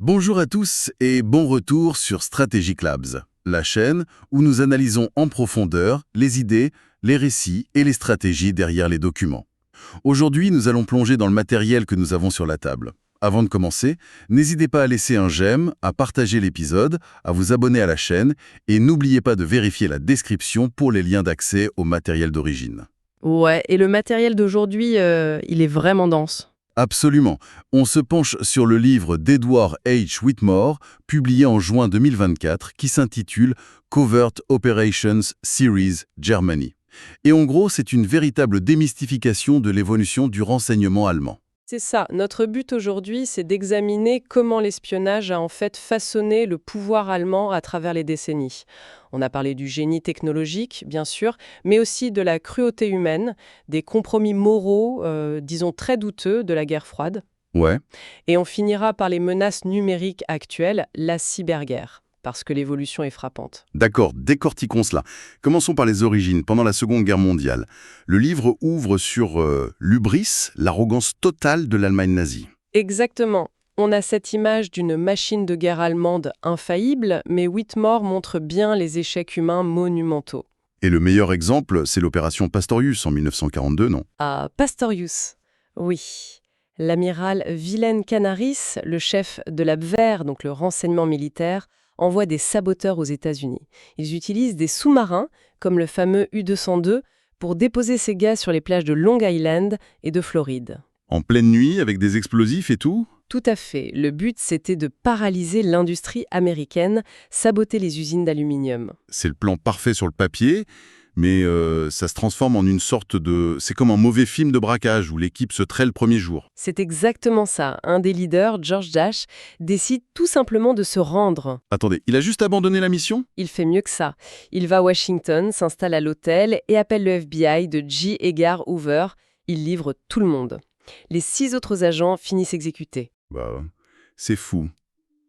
Bonjour à tous et bon retour sur Strategic Labs, la chaîne où nous analysons en profondeur les idées, les récits et les stratégies derrière les documents. Aujourd'hui, nous allons plonger dans le matériel que nous avons sur la table. Avant de commencer, n'hésitez pas à laisser un j'aime, à partager l'épisode, à vous abonner à la chaîne et n'oubliez pas de vérifier la description pour les liens d'accès au matériel d'origine. Ouais, et le matériel d'aujourd'hui, il est vraiment dense. Absolument. On se penche sur le livre d'Edward H. Whitmore, publié en juin 2024, qui s'intitule Covert Operations Series Germany. Et en gros, c'est une véritable démystification de l'évolution du renseignement allemand. C'est ça, notre but aujourd'hui, c'est d'examiner comment l'espionnage a en fait façonné le pouvoir allemand à travers les décennies. On a parlé du génie technologique, bien sûr, mais aussi de la cruauté humaine, des compromis moraux, disons très douteux, de la guerre froide. Ouais, Et on finira par les menaces numériques actuelles, la cyberguerre, parce que l'évolution est frappante. d'accord, décortiquons cela. Commençons par les origines, pendant la Seconde Guerre mondiale. Le livre ouvre sur l'hubris, l'arrogance totale de l'Allemagne nazie. Exactement. On a cette image d'une machine de guerre allemande infaillible, mais Whitmore montre bien les échecs humains monumentaux. Et le meilleur exemple, c'est l'opération Pastorius en 1942, non? À Pastorius, oui. L'amiral Wilhelm Canaris, le chef de l'Abwehr, donc le renseignement militaire, envoie des saboteurs aux États-Unis. Ils utilisent des sous-marins, comme le fameux U-202, pour déposer ces gaz sur les plages de Long Island et de Floride. En pleine nuit, avec des explosifs et tout? Tout à fait. Le but, c'était de paralyser l'industrie américaine, saboter les usines d'aluminium. C'est le plan parfait sur le papier, mais ça se transforme en une sorte de... C'est comme un mauvais film de braquage où l'équipe se traite le premier jour. C'est exactement ça. Un des leaders, George Dash, décide tout simplement de se rendre. Attendez, il a juste abandonné la mission? Il fait mieux que ça. Il va à Washington, s'installe à l'hôtel et appelle le FBI de J. Edgar Hoover. Il livre tout le monde. Les 6 autres agents finissent exécutés. Bah, c'est fou.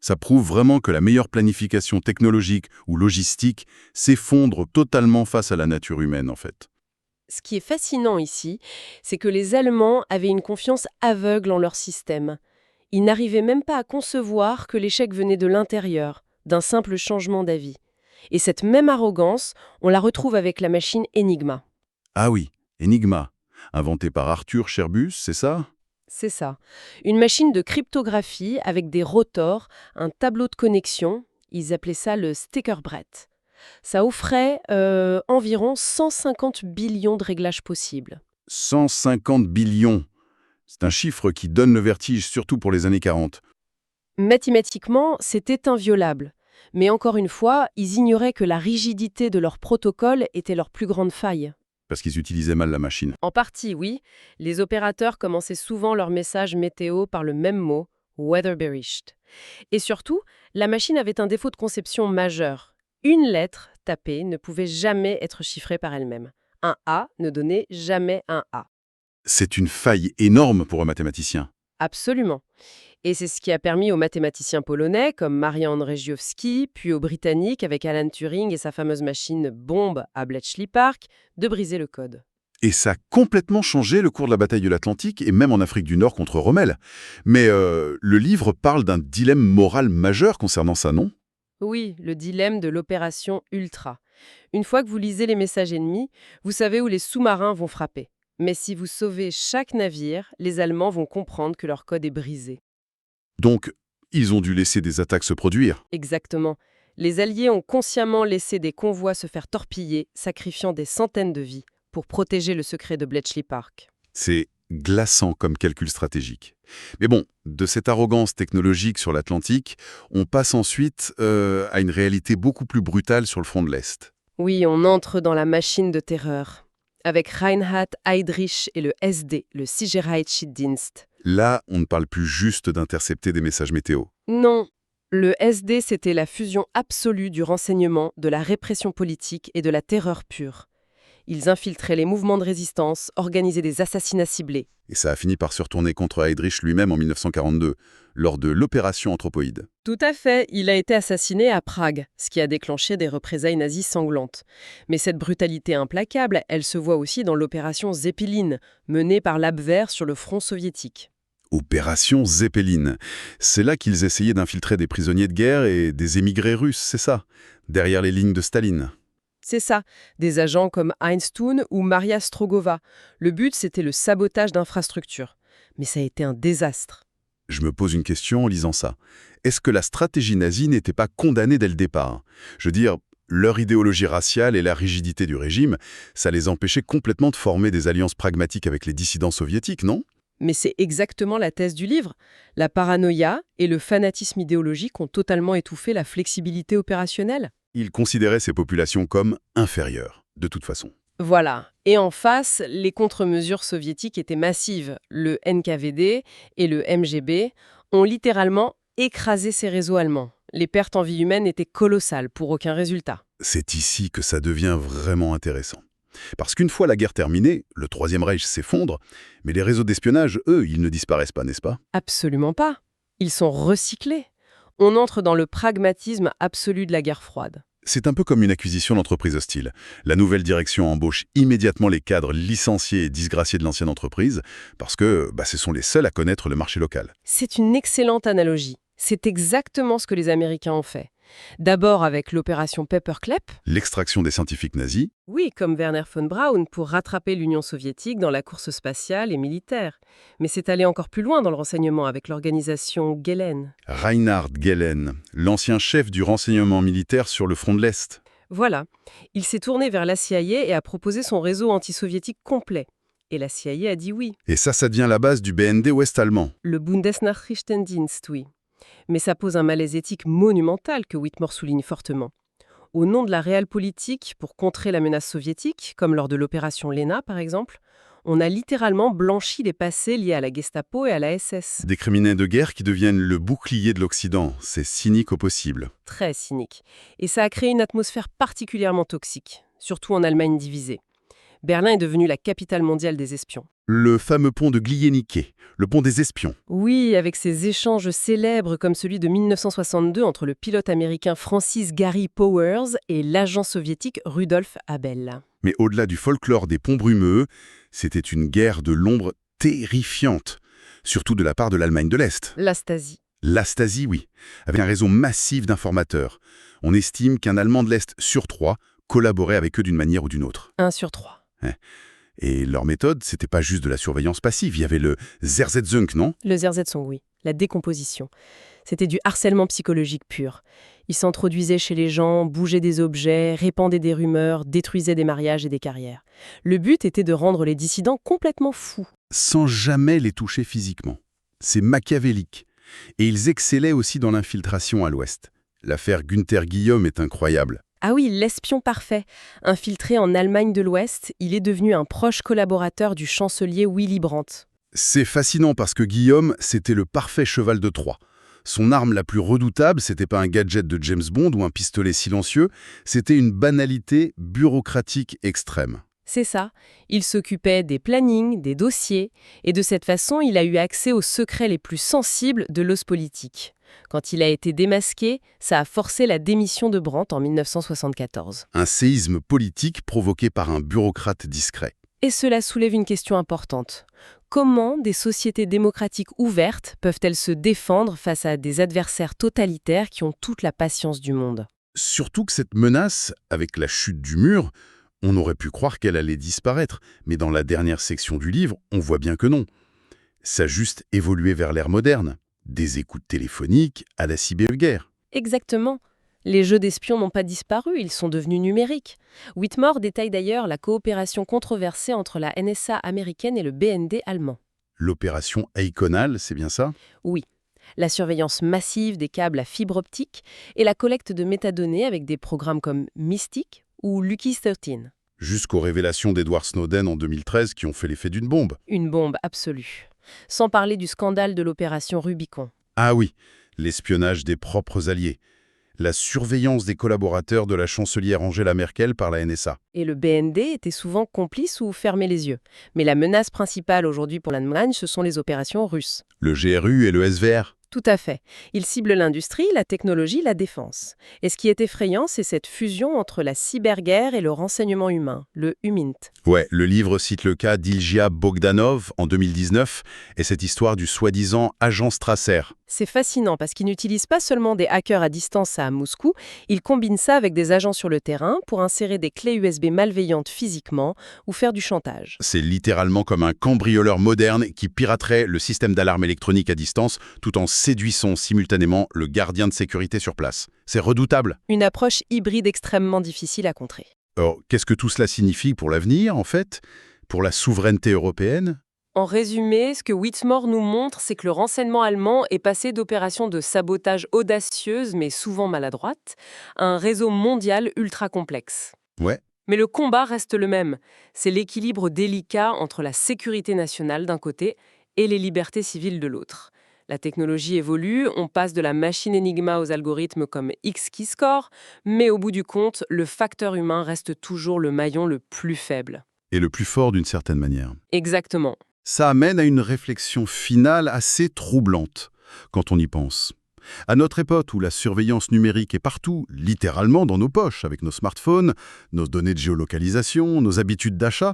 Ça prouve vraiment que la meilleure planification technologique ou logistique s'effondre totalement face à la nature humaine, en fait. Ce qui est fascinant ici, c'est que les Allemands avaient une confiance aveugle en leur système. Ils n'arrivaient même pas à concevoir que l'échec venait de l'intérieur, d'un simple changement d'avis. Et cette même arrogance, on la retrouve avec la machine Enigma. Ah oui, Enigma, inventé par Arthur Scherbus, c'est ça? C'est ça. Une machine de cryptographie avec des rotors, un tableau de connexion, ils appelaient ça le Stickerbrett. Ça offrait environ 150 billions de réglages possibles. 150 billions. C'est un chiffre qui donne le vertige, surtout pour les années 40. Mathématiquement, c'était inviolable. Mais encore une fois, ils ignoraient que la rigidité de leur protocole était leur plus grande faille. Parce qu'ils utilisaient mal la machine. En partie, oui. Les opérateurs commençaient souvent leur message météo par le même mot, Wetterbericht. Et surtout, la machine avait un défaut de conception majeur. Une lettre tapée ne pouvait jamais être chiffrée par elle-même. Un A ne donnait jamais un A. C'est une faille énorme pour un mathématicien. Absolument. Et c'est ce qui a permis aux mathématiciens polonais, comme Marian Andrzejowski, puis aux Britanniques, avec Alan Turing et sa fameuse machine bombe à Bletchley Park, de briser le code. Et ça a complètement changé le cours de la bataille de l'Atlantique, et même en Afrique du Nord contre Rommel. Mais le livre parle d'un dilemme moral majeur concernant ça, non? Oui, le dilemme de l'opération Ultra. Une fois que vous lisez les messages ennemis, vous savez où les sous-marins vont frapper. Mais si vous sauvez chaque navire, les Allemands vont comprendre que leur code est brisé. Donc, ils ont dû laisser des attaques se produire. Exactement. Les Alliés ont consciemment laissé des convois se faire torpiller, sacrifiant des centaines de vies pour protéger le secret de Bletchley Park. C'est glaçant comme calcul stratégique. Mais bon, de cette arrogance technologique sur l'Atlantique, on passe ensuite à une réalité beaucoup plus brutale sur le front de l'Est. Oui, on entre dans la machine de terreur. Avec Reinhard Heydrich et le SD, le Sicherheitsdienst. Là, on ne parle plus juste d'intercepter des messages météo. Non, le SD, c'était la fusion absolue du renseignement, de la répression politique et de la terreur pure. Ils infiltraient les mouvements de résistance, organisaient des assassinats ciblés. Et ça a fini par se retourner contre Heydrich lui-même en 1942, lors de l'opération Anthropoïde. Tout à fait, il a été assassiné à Prague, ce qui a déclenché des représailles nazies sanglantes. Mais cette brutalité implacable, elle se voit aussi dans l'opération Zeppelin, menée par l'Abwehr sur le front soviétique. Opération Zeppelin. C'est là qu'ils essayaient d'infiltrer des prisonniers de guerre et des émigrés russes, c'est ça, derrière les lignes de Staline. C'est ça, des agents comme Heinz Thun ou Maria Strogova. Le but, c'était le sabotage d'infrastructures. Mais ça a été un désastre. Je me pose une question en lisant ça. Est-ce que la stratégie nazie n'était pas condamnée dès le départ? Je veux dire, leur idéologie raciale et la rigidité du régime, ça les empêchait complètement de former des alliances pragmatiques avec les dissidents soviétiques, non? Mais c'est exactement la thèse du livre. La paranoïa et le fanatisme idéologique ont totalement étouffé la flexibilité opérationnelle. Ils considéraient ces populations comme inférieures, de toute façon. Voilà. Et en face, les contre-mesures soviétiques étaient massives. Le NKVD et le MGB ont littéralement écrasé ces réseaux allemands. Les pertes en vie humaine étaient colossales pour aucun résultat. C'est ici que ça devient vraiment intéressant. Parce qu'une fois la guerre terminée, le Troisième Reich s'effondre, mais les réseaux d'espionnage, eux, ils ne disparaissent pas, n'est-ce pas? Absolument pas. Ils sont recyclés. On entre dans le pragmatisme absolu de la guerre froide. C'est un peu comme une acquisition d'entreprise hostile. La nouvelle direction embauche immédiatement les cadres licenciés et disgraciés de l'ancienne entreprise, parce que ce sont les seuls à connaître le marché local. C'est une excellente analogie. C'est exactement ce que les Américains ont fait. D'abord avec l'opération Paperclip. L'extraction des scientifiques nazis. Oui, comme Werner von Braun, pour rattraper l'Union soviétique dans la course spatiale et militaire. Mais c'est allé encore plus loin dans le renseignement avec l'organisation Gehlen. Reinhard Gehlen, l'ancien chef du renseignement militaire sur le front de l'Est. Voilà. Il s'est tourné vers la CIA et a proposé son réseau anti-soviétique complet. Et la CIA a dit oui. Et ça devient la base du BND ouest-allemand. Le Bundesnachrichtendienst, oui. Mais ça pose un malaise éthique monumental que Whitmore souligne fortement. Au nom de la réelle politique, pour contrer la menace soviétique, comme lors de l'opération Lena par exemple, on a littéralement blanchi les passés liés à la Gestapo et à la SS. Des criminels de guerre qui deviennent le bouclier de l'Occident. C'est cynique au possible. Très cynique. Et ça a créé une atmosphère particulièrement toxique, surtout en Allemagne divisée. Berlin est devenue la capitale mondiale des espions. Le fameux pont de Glienické, le pont des espions. Oui, avec ces échanges célèbres comme celui de 1962 entre le pilote américain Francis Gary Powers et l'agent soviétique Rudolf Abel. Mais au-delà du folklore des ponts brumeux, c'était une guerre de l'ombre terrifiante, surtout de la part de l'Allemagne de l'Est. La Stasi. La Stasi, oui, avec un réseau massif d'informateurs. On estime qu'un Allemand de l'Est sur 3 collaborait avec eux d'une manière ou d'une autre. 1 sur 3. Et leur méthode, c'était pas juste de la surveillance passive, il y avait le Zersetzung, non? Le Zersetzung, oui. La décomposition. C'était du harcèlement psychologique pur. Ils s'introduisaient chez les gens, bougeaient des objets, répandaient des rumeurs, détruisaient des mariages et des carrières. Le but était de rendre les dissidents complètement fous. Sans jamais les toucher physiquement. C'est machiavélique. Et ils excellaient aussi dans l'infiltration à l'Ouest. L'affaire Günther Guillaume est incroyable. Ah oui, l'espion parfait. Infiltré en Allemagne de l'Ouest, il est devenu un proche collaborateur du chancelier Willy Brandt. C'est fascinant parce que Guillaume, c'était le parfait cheval de Troie. Son arme la plus redoutable, c'était pas un gadget de James Bond ou un pistolet silencieux, c'était une banalité bureaucratique extrême. C'est ça. Il s'occupait des plannings, des dossiers, et de cette façon, il a eu accès aux secrets les plus sensibles de l'os politique. Quand il a été démasqué, ça a forcé la démission de Brandt en 1974. Un séisme politique provoqué par un bureaucrate discret. Et cela soulève une question importante. Comment des sociétés démocratiques ouvertes peuvent-elles se défendre face à des adversaires totalitaires qui ont toute la patience du monde? Surtout que cette menace, avec la chute du mur, on aurait pu croire qu'elle allait disparaître, mais dans la dernière section du livre, on voit bien que non. Ça a juste évolué vers l'ère moderne, des écoutes téléphoniques à la cyberguerre. Exactement. Les jeux d'espions n'ont pas disparu, ils sont devenus numériques. Whitmore détaille d'ailleurs la coopération controversée entre la NSA américaine et le BND allemand. L'opération Eikonal, c'est bien ça? Oui. La surveillance massive des câbles à fibre optique et la collecte de métadonnées avec des programmes comme Mystic ou Lucky 13. Jusqu'aux révélations d'Edward Snowden en 2013 qui ont fait l'effet d'une bombe. Une bombe absolue. Sans parler du scandale de l'opération Rubicon. Ah oui, l'espionnage des propres alliés. La surveillance des collaborateurs de la chancelière Angela Merkel par la NSA. Et le BND était souvent complice ou fermait les yeux. Mais la menace principale aujourd'hui pour l'Allemagne, ce sont les opérations russes. Le GRU et le SVR. Tout à fait. Il cible l'industrie, la technologie, la défense. Et ce qui est effrayant, c'est cette fusion entre la cyberguerre et le renseignement humain, le HUMINT. Ouais, le livre cite le cas d'Ilja Bogdanov en 2019 et cette histoire du soi-disant agent Strasser. C'est fascinant parce qu'il n'utilise pas seulement des hackers à distance à Moscou, il combine ça avec des agents sur le terrain pour insérer des clés USB malveillantes physiquement ou faire du chantage. C'est littéralement comme un cambrioleur moderne qui piraterait le système d'alarme électronique à distance tout en séduisant simultanément le gardien de sécurité sur place. C'est redoutable. Une approche hybride extrêmement difficile à contrer. Alors, qu'est-ce que tout cela signifie pour l'avenir, en fait? Pour la souveraineté européenne? En résumé, ce que Whitmore nous montre, c'est que le renseignement allemand est passé d'opérations de sabotage audacieuses mais souvent maladroites à un réseau mondial ultra complexe. Ouais. Mais le combat reste le même. C'est l'équilibre délicat entre la sécurité nationale d'un côté et les libertés civiles de l'autre. La technologie évolue, on passe de la machine Enigma aux algorithmes comme X-Keyscore, mais au bout du compte, le facteur humain reste toujours le maillon le plus faible. Et le plus fort d'une certaine manière. Exactement. Ça amène à une réflexion finale assez troublante, quand on y pense. À notre époque où la surveillance numérique est partout, littéralement dans nos poches, avec nos smartphones, nos données de géolocalisation, nos habitudes d'achat,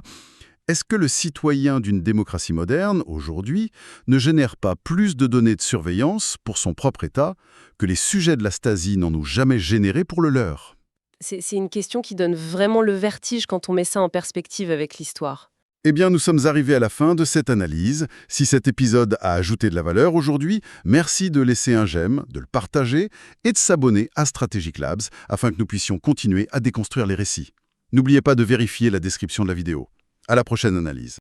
est-ce que le citoyen d'une démocratie moderne, aujourd'hui, ne génère pas plus de données de surveillance pour son propre État que les sujets de la Stasi n'en ont jamais généré pour le leur? C'est une question qui donne vraiment le vertige quand on met ça en perspective avec l'histoire. Eh bien, nous sommes arrivés à la fin de cette analyse. Si cet épisode a ajouté de la valeur aujourd'hui, merci de laisser un j'aime, de le partager et de s'abonner à Strategic Labs afin que nous puissions continuer à déconstruire les récits. N'oubliez pas de vérifier la description de la vidéo. À la prochaine analyse.